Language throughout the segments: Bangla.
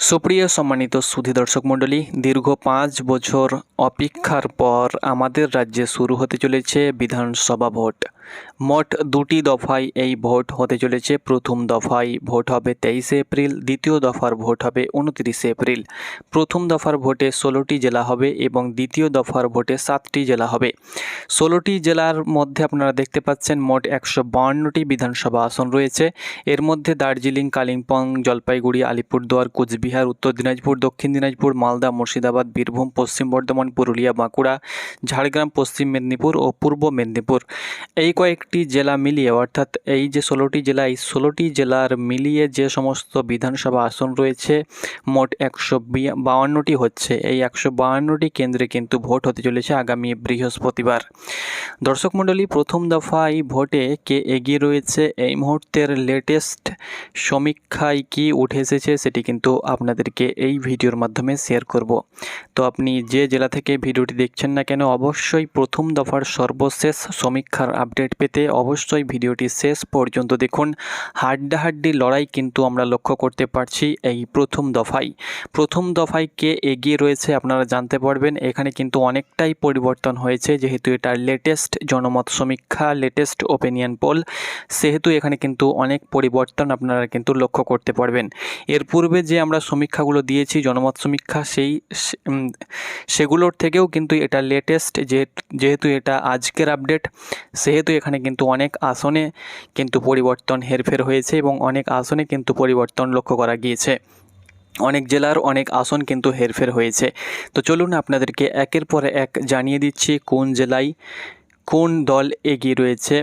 সুপ্রিয় সম্মানিত সুধী দর্শক মণ্ডলী, দীর্ঘ 5 বছর অপেক্ষার পর আমাদের রাজ্যে শুরু হতে চলেছে বিধানসভা ভোট। মোট 2টি দফায় এই ভোট হতে চলেছে। প্রথম দফায় ভোট হবে 23 এপ্রিল, দ্বিতীয় দফার ভোট হবে 29 এপ্রিল। প্রথম দফার ভোটে 16টি জেলা হবে এবং দ্বিতীয় দফার ভোটে 7টি জেলা হবে। 16টি জেলার মধ্যে আপনারা দেখতে পাচ্ছেন মোট 152টি বিধানসভা আসন রয়েছে। এর মধ্যে দার্জিলিং, কালিম্পং, জলপাইগুড়ি, আলিপুরদুয়ার, কোচবিহার, উত্তর দিনাজপুর, দক্ষিণ দিনাজপুর, মালদা, মুর্শিদাবাদ, বীরভূম, পশ্চিম বর্ধমান, পুরুলিয়া, বাঁকুড়া, ঝাড়গ্রাম, পশ্চিম মেদিনীপুর ও পূর্ব মেদিনীপুর, এই কয়েকটি জেলা মিলিয়ে, অর্থাৎ এই যে 16টি জেলা, এই 16টি জেলার মিলিয়ে যে সমস্ত বিধানসভা আসন রয়েছে মোট 152টি হচ্ছে। এই 152টি কেন্দ্রে কিন্তু ভোট হতে চলেছে আগামী বৃহস্পতিবার। দর্শক মণ্ডলী, প্রথম দফায় ভোটে কে এগিয়ে রয়েছে এই মুহূর্তের লেটেস্ট সমীক্ষায় কি উঠে এসেছে সেটি কিন্তু আপনাদেরকে এই ভিডিওর মাধ্যমে শেয়ার করব। তো আপনি যে জেলা থেকে ভিডিওটি দেখছেন না কেন, অবশ্যই প্রথম দফার সর্বশেষ সমীক্ষার আপডেট পেতে অবশ্যই ভিডিওটি শেষ পর্যন্ত দেখুন। হাড্ডাহাড্ডি লড়াই কিন্তু আমরা লক্ষ্য করতে পারছি এই প্রথম দফায় কে এগিয়ে রয়েছে আপনারা জানতে পারবেন। এখানে কিন্তু অনেকটাই পরিবর্তন হয়েছে, যেহেতু এটা লেটেস্ট জনমত সমীক্ষা, লেটেস্ট ওপিনিয়ন পোল, সেহেতু এখানে কিন্তু অনেক পরিবর্তন আপনারা কিন্তু লক্ষ্য করতে পারবেন। এর পূর্বে যে আমরা সমীক্ষাগুলো দিয়েছি, জনমত সমীক্ষা, সেগুলোর থেকেও কিন্তু এটা লেটেস্ট, যেহেতু এটা আজকের আপডেট, সেহেতু এখানে কিন্তু অনেক আসনে কিন্তু পরিবর্তন হেরফের হয়েছে এবং অনেক আসনে কিন্তু পরিবর্তন লক্ষ্য করা গিয়েছে। অনেক জেলার অনেক আসন কিন্তু হেরফের হয়েছে। তো চলুন আপনাদেরকে একের পর এক জানিয়ে দিচ্ছি কোন জেলায় কোন দল এগিয়ে রয়েছে,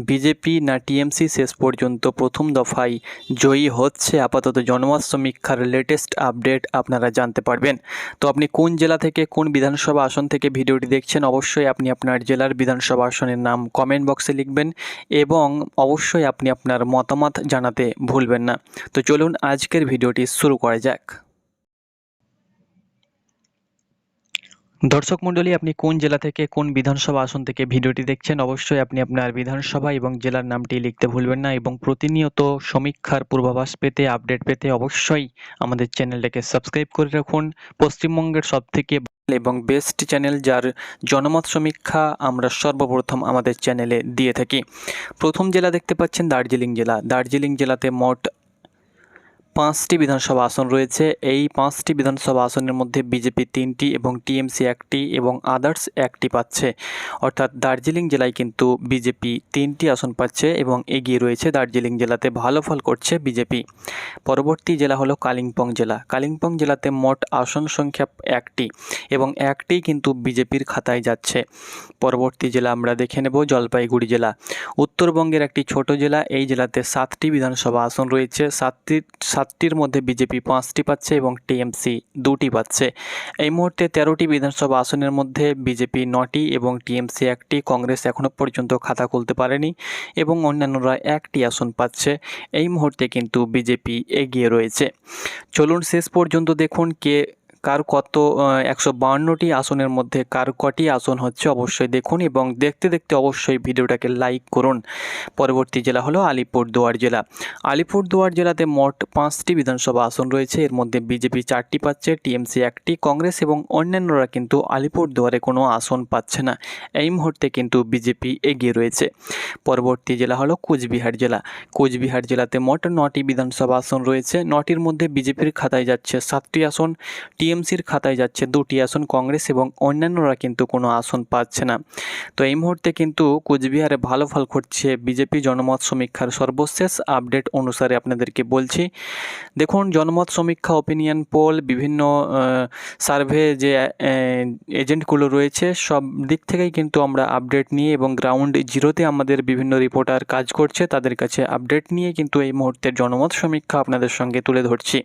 বিজেপি না টিএমসি শেষ পর্যন্ত প্রথম দফায় জয়ী হচ্ছে। আপাতত জনমত সমীক্ষার লেটেস্ট আপডেট আপনারা জানতে পারবেন। তো আপনি কোন জেলা থেকে, কোন বিধানসভা আসন থেকে ভিডিওটি দেখছেন, অবশ্যই আপনি আপনার জেলার বিধানসভা আসনের নাম কমেন্ট বক্সে লিখবেন এবং অবশ্যই আপনি আপনার মতামত জানাতে ভুলবেন না। তো চলুন আজকের ভিডিওটি শুরু করা যাক। দর্শক মণ্ডলী, আপনি কোন জেলা থেকে, কোন বিধানসভা আসন থেকে ভিডিওটি দেখছেন, অবশ্যই আপনি আপনার বিধানসভা এবং জেলার নামটি লিখতে ভুলবেন না এবং প্রতিনিয়ত সমীক্ষার পূর্বাভাস পেতে, আপডেট পেতে অবশ্যই আমাদের চ্যানেলটাকে সাবস্ক্রাইব করে রাখুন। পশ্চিমবঙ্গের সবথেকে এবং বেস্ট চ্যানেল, যার জনমত সমীক্ষা আমরা সর্বপ্রথম আমাদের চ্যানেলে দিয়ে থাকি। প্রথম জেলা দেখতে পাচ্ছেন দার্জিলিং জেলাতে মোট 5টি বিধানসভা আসন রয়েছে। এই 5টি বিধানসভা আসনের মধ্যে বিজেপি 3টি এবং টিএমসি 1টি এবং আদার্স 1টি পাচ্ছে, অর্থাৎ দার্জিলিং জেলায় কিন্তু বিজেপি 3টি আসন পাচ্ছে এবং এগিয়ে রয়েছে। দার্জিলিং জেলাতে ভালো ফল করছে বিজেপি। পরবর্তী জেলা হলো কালিম্পং জেলাতে মোট আসন সংখ্যা 1টি এবং 1টি কিন্তু বিজেপির খাতায় যাচ্ছে। পরবর্তী জেলা আমরা দেখে নেব জলপাইগুড়ি জেলা, উত্তরবঙ্গের একটি ছোট জেলা। এই জেলাতে 7টি বিধানসভা আসন রয়েছে। 7টির মধ্যে বিজেপি 5টি পাচ্ছে এবং টিএমসি 2টি পাচ্ছে। এই মুহূর্তে 13টি বিধানসভা আসনের মধ্যে বিজেপি 9টি এবং টিএমসি 1টি, কংগ্রেস এখনও পর্যন্ত খাতা খুলতে পারেনি এবং অন্যান্যরা 1টি আসন পাচ্ছে। এই মুহূর্তে কিন্তু বিজেপি এগিয়ে রয়েছে। চলুন শেষ পর্যন্ত দেখুন কার কত 152টি আসনের মধ্যে কার কটি আসন হচ্ছে, অবশ্যই দেখুন এবং দেখতে দেখতে অবশ্যই ভিডিওটাকে লাইক করুন। পরবর্তী জেলা হলো আলিপুরদুয়ার জেলাতে মোট 5টি বিধানসভা আসন রয়েছে। এর মধ্যে বিজেপি 4টি পাচ্ছে, টিএমসি 1টি, কংগ্রেস এবং অন্যান্যরা কিন্তু আলিপুরদুয়ারে কোনো আসন পাচ্ছে না। এই মুহূর্তে কিন্তু বিজেপি এগিয়ে রয়েছে। পরবর্তী জেলা হলো কোচবিহার জেলাতে মোট 9টি বিধানসভা আসন রয়েছে। 9টির মধ্যে বিজেপির খাতায় যাচ্ছে 7টি আসন, টিএমসির খাতায় যাচ্ছে 2টি আসন, কংগ্রেস এবং অন্যান্যরা কিন্তু কোনো আসন পাচ্ছে না। তো এই মুহূর্তে কিন্তু কোচবিহারে ভালো ফল করছে বিজেপি। জনমত সমীক্ষার সর্বশেষ আপডেট অনুসারে আপনাদেরকে বলছি। দেখুন, জনমত সমীক্ষা, ওপিনিয়ন পোল, বিভিন্ন সার্ভে যে এজেন্টগুলো রয়েছে, সব দিক থেকেই কিন্তু আমরা আপডেট নিয়ে এবং গ্রাউন্ড জিরোতে আমাদের বিভিন্ন রিপোর্টার কাজ করছে, তাদের কাছে আপডেট নিয়ে কিন্তু এই মুহূর্তের জনমত সমীক্ষা আপনাদের সঙ্গে তুলে ধরছি।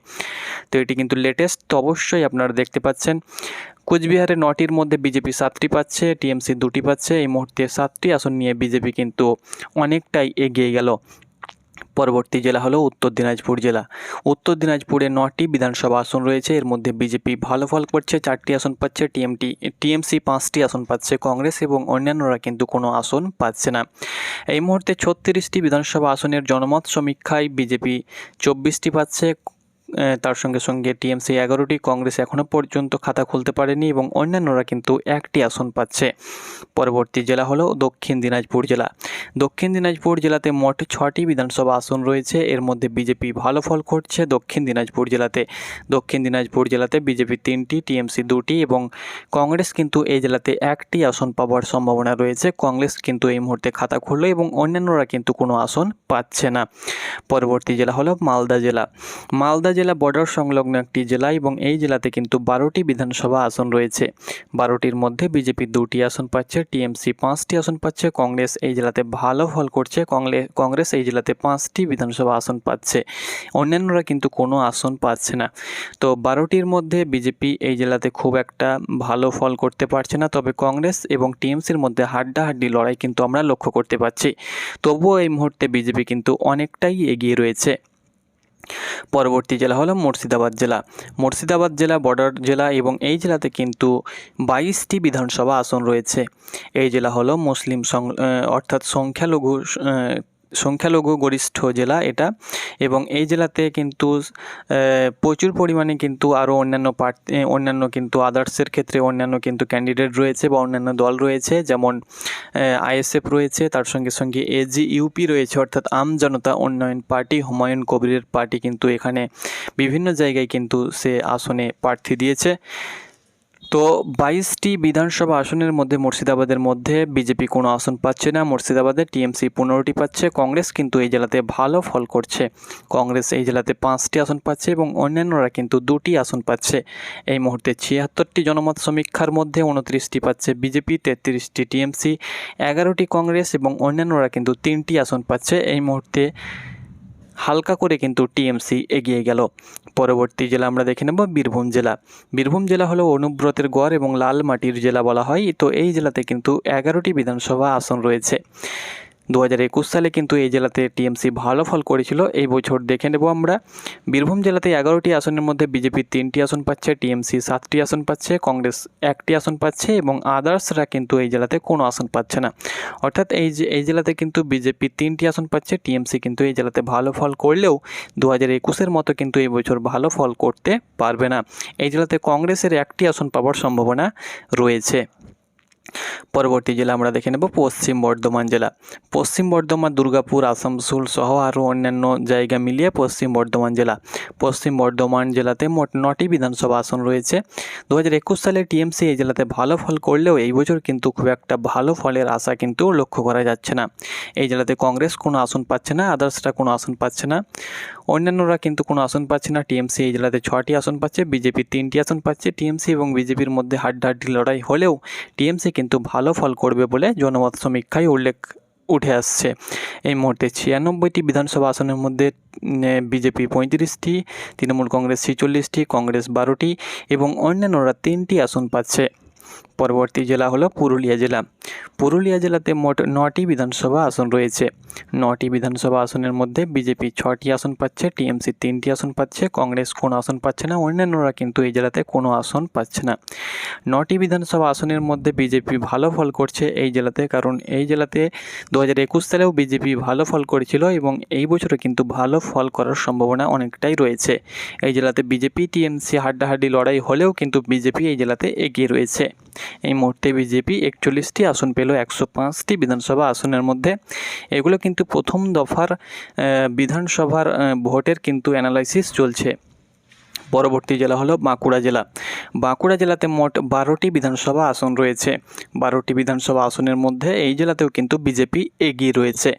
তো এটি কিন্তু লেটেস্ট, তো অবশ্যই আপনারা দেখতে পাচ্ছেন কোচবিহারে 9টির মধ্যে বিজেপি 7টি পাচ্ছে, টিএমসি 2টি পাচ্ছে। এই মুহূর্তে 7টি আসন নিয়ে বিজেপি কিন্তু অনেকটাই এগিয়ে গেল। পরবর্তী জেলা হলো উত্তর দিনাজপুরে 9টি বিধানসভা আসন রয়েছে। এর মধ্যে বিজেপি ভালো ফল করছে, 4টি আসন পাচ্ছে, টিএমসি 5টি আসন পাচ্ছে, কংগ্রেস এবং অন্যান্যরা কিন্তু কোনো আসন পাচ্ছে না। এই মুহূর্তে 36টি বিধানসভা আসনের জনমত সমীক্ষায় বিজেপি 24টি পাচ্ছে, তার সঙ্গে সঙ্গে টিএমসি 11টি, কংগ্রেস এখনও পর্যন্ত খাতা খুলতে পারেনি এবং অন্যান্যরা কিন্তু 1টি আসন পাচ্ছে। পরবর্তী জেলা হলো দক্ষিণ দিনাজপুর জেলা। দক্ষিণ দিনাজপুর জেলাতে মোট 6টি বিধানসভা আসন রয়েছে। এর মধ্যে বিজেপি ভালো ফল করছে দক্ষিণ দিনাজপুর জেলাতে। দক্ষিণ দিনাজপুর জেলাতে বিজেপি 3টি, টিএমসি 2টি এবং কংগ্রেস কিন্তু এই জেলাতে 1টি আসন পাওয়ার সম্ভাবনা রয়েছে। কংগ্রেস কিন্তু এই মুহূর্তে খাতা খুললো এবং অন্যান্যরা কিন্তু কোনো আসন পাচ্ছে না। পরবর্তী জেলা হলো মালদা জেলা। মালদা জেলা বর্ডার সংলগ্ন একটি জেলা এবং এই জেলাতে কিন্তু 12টি বিধানসভা আসন রয়েছে। 12টির মধ্যে বিজেপি 2টি আসন পাচ্ছে, টিএমসি 5টি আসন পাচ্ছে, কংগ্রেস এই জেলাতে ভালো ফল করছে। কংগ্রেস এই জেলাতে 5টি বিধানসভা আসন পাচ্ছে, অন্যান্যরা কিন্তু কোনো আসন পাচ্ছে না। তো 12টির মধ্যে বিজেপি এই জেলাতে খুব একটা ভালো ফল করতে পারছে না, তবে কংগ্রেস এবং টিএমসির মধ্যে হাড্ডাহাড্ডি লড়াই কিন্তু আমরা লক্ষ্য করতে পারছি। তবুও এই মুহূর্তে বিজেপি কিন্তু অনেকটাই এগিয়ে রয়েছে। পরবর্তী জেলা হলো মুর্শিদাবাদ জেলা। মুর্শিদাবাদ জেলা বর্ডার জেলা এবং এই জেলাতে কিন্তু 22টি বিধানসভা আসন রয়েছে। এই জেলা হলো মুসলিম অর্থাৎ সংখ্যালঘু গরিষ্ঠ জেলা এটা, এবং এই জেলাতে কিন্তু প্রচুর পরিমাণে কিন্তু আরও অন্যান্য কিন্তু আদার্সের ক্ষেত্রে অন্যান্য কিন্তু ক্যান্ডিডেট রয়েছে বা অন্যান্য দল রয়েছে, যেমন আইএসএফ রয়েছে, তার সঙ্গে সঙ্গে এজিইউপি রয়েছে অর্থাৎ আম জনতা উন্নয়ন পার্টি, হুমায়ুন কবিরের পার্টি কিন্তু এখানে বিভিন্ন জায়গায় কিন্তু সে আসনে প্রার্থী দিয়েছে। তো 22টি বিধানসভা আসনের মধ্যে মুর্শিদাবাদের মধ্যে বিজেপি কোনো আসন পাচ্ছে না। মুর্শিদাবাদে টিএমসি 15টি পাচ্ছে। কংগ্রেস কিন্তু এই জেলাতে ভালো ফল করছে। কংগ্রেস এই জেলাতে 5টি আসন পাচ্ছে এবং অন্যান্যরা কিন্তু 2টি আসন পাচ্ছে। এই মুহূর্তে 76টি জনমত সমীক্ষার মধ্যে 29টি পাচ্ছে বিজেপি, 33টি টিএমসি, 11টি কংগ্রেস এবং অন্যান্যরা কিন্তু 3টি আসন পাচ্ছে। এই মুহূর্তে হালকা করে কিন্তু টিএমসি এগিয়ে গেল। পরবর্তী জেলা আমরা দেখে নেব বীরভূম জেলা। বীরভূম জেলা হলো অনুব্রতের গড় এবং লাল মাটির জেলা বলা হয়। তো এই জেলাতে কিন্তু 11টি বিধানসভা আসন রয়েছে। 2021 সালে কিন্তু এই জেলাতে টিএমসি ভালো ফল করেছিল। এই বছর দেখে নেব আমরা বীরভূম জেলাতে 11টি আসনের মধ্যে বিজেপি 3টি আসন পাচ্ছে, টিএমসি 7টি আসন পাচ্ছে, কংগ্রেস 1টি আসন পাচ্ছে এবং আদার্সরা কিন্তু এই জেলাতে কোনো আসন পাচ্ছে না। অর্থাৎ এই জেলাতে কিন্তু বিজেপি 3টি আসন পাচ্ছে, টিএমসি কিন্তু এই জেলাতে ভালো ফল করলেও 2021-এর মতো কিন্তু এই বছর ভালো ফল করতে পারবে না। এই জেলাতে কংগ্রেসের 1টি আসন পাওয়ার সম্ভাবনা রয়েছে। পরবর্তী জেলা আমরা দেখে নেব পশ্চিম বর্ধমান জেলা। পশ্চিম বর্ধমান, দুর্গাপুর, আসানসোল সহ আরও অন্যান্য জায়গা মিলিয়ে পশ্চিম বর্ধমান জেলা। পশ্চিম বর্ধমান জেলাতে মোট 9টি বিধানসভা আসন রয়েছে। 2021 সালে টিএমসি এই জেলাতে ভালো ফল করলেও এই বছর কিন্তু খুব একটা ভালো ফলের আশা কিন্তু লক্ষ্য করা যাচ্ছে না। এই জেলাতে কংগ্রেস কোনো আসন পাচ্ছে না, আদার্সরা কোনো আসন পাচ্ছে না, অন্যান্যরা কিন্তু কোনো আসন পাচ্ছে না। টিএমসি এই জেলাতে 6টি আসন পাচ্ছে, বিজেপি 3টি আসন পাচ্ছে। টিএমসি এবং বিজেপির মধ্যে হাড্ডাহাড্ডি লড়াই হলেও টিএমসি কিন্তু ভালো ফল করবে বলে জনমত সমীক্ষায় উঠে আসছে। এই মুহূর্তে 96টি বিধানসভা আসনের মধ্যে বিজেপি 35টি, তৃণমূল কংগ্রেস 46টি, কংগ্রেস 12টি এবং অন্যান্যরা 3টি আসন পাচ্ছে। পরবর্তী জেলা হলো পুরুলিয়া জেলা। পুরুলিয়া জেলাতে মোট 9টি বিধানসভা আসন রয়েছে। 9টি বিধানসভা আসনের মধ্যে বিজেপি 6টি আসন পাচ্ছে, টিএমসি 3টি আসন পাচ্ছে, কংগ্রেস কোনো আসন পাচ্ছে না, অন্যান্যরা কিন্তু এই জেলাতে কোনো আসন পাচ্ছে না। 9টি বিধানসভা আসনের মধ্যে বিজেপি ভালো ফল করছে এই জেলাতে, কারণ এই জেলাতে 2021 সালেও বিজেপি ভালো ফল করেছিল এবং এই বছরও কিন্তু ভালো ফল করার সম্ভাবনা অনেকটাই রয়েছে। এই জেলাতে বিজেপি টিএমসি হাড্ডাহাড্ডি লড়াই হলেও কিন্তু বিজেপি এই জেলাতে এগিয়ে রয়েছে। এই মুহূর্তে বিজেপি 41টি আসন পেল 105টি বিধানসভা আসনের মধ্যে। এগুলো কিন্তু প্রথম দফার বিধানসভার ভোটের কিন্তু অ্যানালাইসিস চলছে। পরবর্তী জেলা হলো বাঁকুড়া জেলা। বাঁকুড়া জেলাতে মোট 12টি বিধানসভা আসন রয়েছে। 12টি বিধানসভা আসনের মধ্যে এই জেলাতেও কিন্তু বিজেপি এগিয়ে রয়েছে।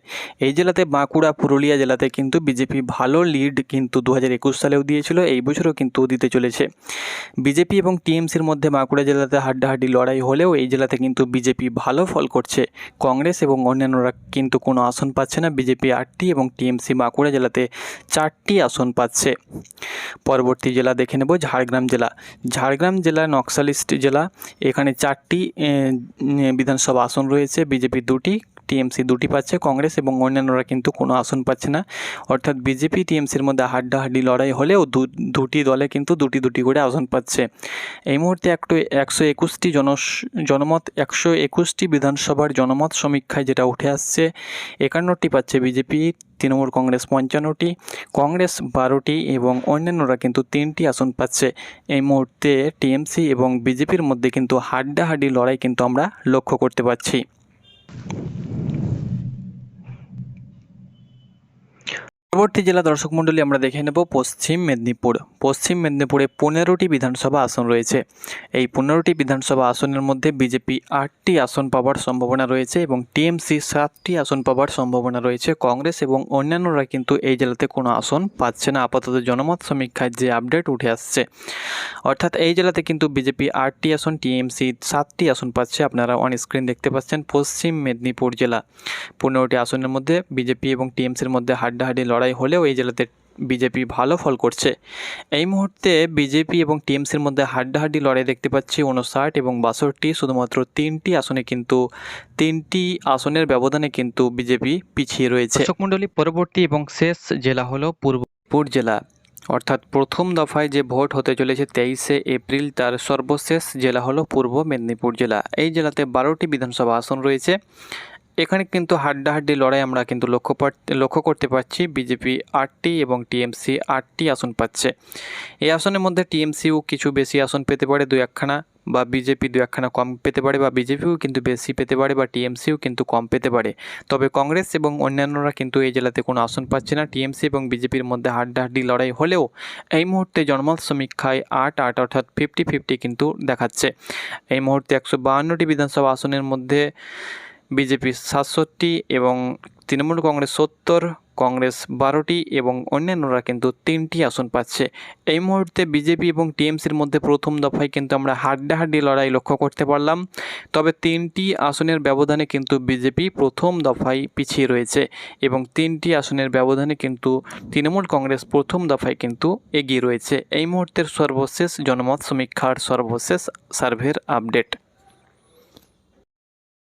এই জেলাতে বাঁকুড়া, পুরুলিয়া জেলাতে কিন্তু বিজেপি ভালো লিড কিন্তু 2021 সালেও দিয়েছিল, এই বছরও কিন্তু দিতে চলেছে। বিজেপি এবং টিএমসির মধ্যে বাঁকুড়া জেলাতে হাড্ডাহাড্ডি লড়াই হলেও এই জেলাতে কিন্তু বিজেপি ভালো ফল করছে। কংগ্রেস এবং অন্যান্যরা কিন্তু কোনো আসন পাচ্ছে না। বিজেপি 8টি এবং টিএমসি বাঁকুড়া জেলাতে 4টি আসন পাচ্ছে। পরবর্তী জেলা দেখে নেব ঝাড়গ্রাম জেলা। ঝাড়গ্রাম জেলা নকশালিস্ট জেলা। এখানে 4টি বিধানসভা আসন রয়েছে, বিজেপি 2টি, টিএমসি 2টি পাচ্ছে, কংগ্রেস এবং অন্যান্যরা কিন্তু কোনো আসন পাচ্ছে না। অর্থাৎ বিজেপি টিএমসির মধ্যে হাড্ডাহাড্ডি লড়াই হলেও দুটি দলে কিন্তু দুটি করে আসন পাচ্ছে। এই মুহূর্তে 121টি জনমত 121টি বিধানসভার জনমত সমীক্ষায় যেটা উঠে আসছে, 51টি পাচ্ছে বিজেপি, তৃণমূল কংগ্রেস 55টি, কংগ্রেস 12টি এবং অন্যান্যরা কিন্তু 3টি আসন পাচ্ছে। এই মুহূর্তে টিএমসি এবং বিজেপির মধ্যে কিন্তু হাড্ডাহাড্ডি লড়াই কিন্তু আমরা লক্ষ্য করতে পারছি। পরবর্তী জেলা দর্শক মণ্ডলী আমরা দেখে নেব পশ্চিম মেদিনীপুর। পশ্চিম মেদিনীপুরে 15টি বিধানসভা আসন রয়েছে। এই 15টি বিধানসভা আসনের মধ্যে বিজেপি 8টি আসন পাওয়ার সম্ভাবনা রয়েছে এবং টিএমসি 7টি আসন পাওয়ার সম্ভাবনা রয়েছে। কংগ্রেস এবং অন্যান্যরা কিন্তু এই জেলাতে কোনো আসন পাচ্ছে না, আপাতত জনমত সমীক্ষায় যে আপডেট উঠে আসছে। অর্থাৎ এই জেলাতে কিন্তু বিজেপি 8টি আসন, টিএমসি 7টি আসন পাচ্ছে। আপনারা অন স্ক্রিন দেখতে পাচ্ছেন পশ্চিম মেদিনীপুর জেলা। 15টি আসনের মধ্যে বিজেপি এবং টিএমসির মধ্যে হাড্ডাহাড্ডি লড়াই হলেও এই জেলাতে বিজেপি ভালো ফল করছে। এই মুহূর্তে বিজেপি এবং টিএমসির মধ্যে হাড্ডাহাড্ডি লড়াই দেখতে পাচ্ছি 59 এবং 62, শুধুমাত্র 3টি আসনে কিন্তু 3টি আসনের ব্যবধানে কিন্তু বিজেপি পিছিয়ে রয়েছে। দর্শক মণ্ডলী, পরবর্তী এবং শেষ জেলা হলো পূর্ব জেলা। অর্থাৎ প্রথম দফায় যে ভোট হতে চলেছে 23শে এপ্রিল, তার সর্বশেষ জেলা হলো পূর্ব মেদিনীপুর জেলা। এই জেলাতে 12টি বিধানসভা আসন রয়েছে। এখানে কিন্তু হাড্ডাহাড্ডি লড়াই আমরা কিন্তু লক্ষ্য করতে পারছি। বিজেপি 8টি এবং টিএমসি 8টি আসন পাচ্ছে। এই আসনের মধ্যে টিএমসিও কিছু বেশি আসন পেতে পারে, 2-1খানা, বা বিজেপি 2-1খানা কম পেতে পারে, বা বিজেপিও কিন্তু বেশি পেতে পারে, বা টিএমসিও কিন্তু কম পেতে পারে। তবে কংগ্রেস এবং অন্যান্যরা কিন্তু এই জেলাতে কোনো আসন পাচ্ছে না। টিএমসি এবং বিজেপির মধ্যে হাড্ডাহাড্ডি লড়াই হলেও এই মুহূর্তে জনমত সমীক্ষায় 8-8 অর্থাৎ 50-50 কিন্তু দেখাচ্ছে। এই মুহূর্তে 152টি বিধানসভা আসনের মধ্যে বিজেপি 67টি এবং তৃণমূল কংগ্রেস 70, কংগ্রেস 12টি এবং অন্যান্যরা কিন্তু 3টি আসন পাচ্ছে। এই মুহূর্তে বিজেপি এবং টিএমসির মধ্যে প্রথম দফায় কিন্তু আমরা হাড্ডাহাড্ডি লড়াই লক্ষ্য করতে পারলাম। তবে 3টি আসনের ব্যবধানে কিন্তু বিজেপি প্রথম দফায় পিছিয়ে রয়েছে এবং 3টি আসনের ব্যবধানে কিন্তু তৃণমূল কংগ্রেস প্রথম দফায় কিন্তু এগিয়ে রয়েছে। এই মুহূর্তের সর্বশেষ জনমত সমীক্ষার সর্বশেষ সার্ভের আপডেট।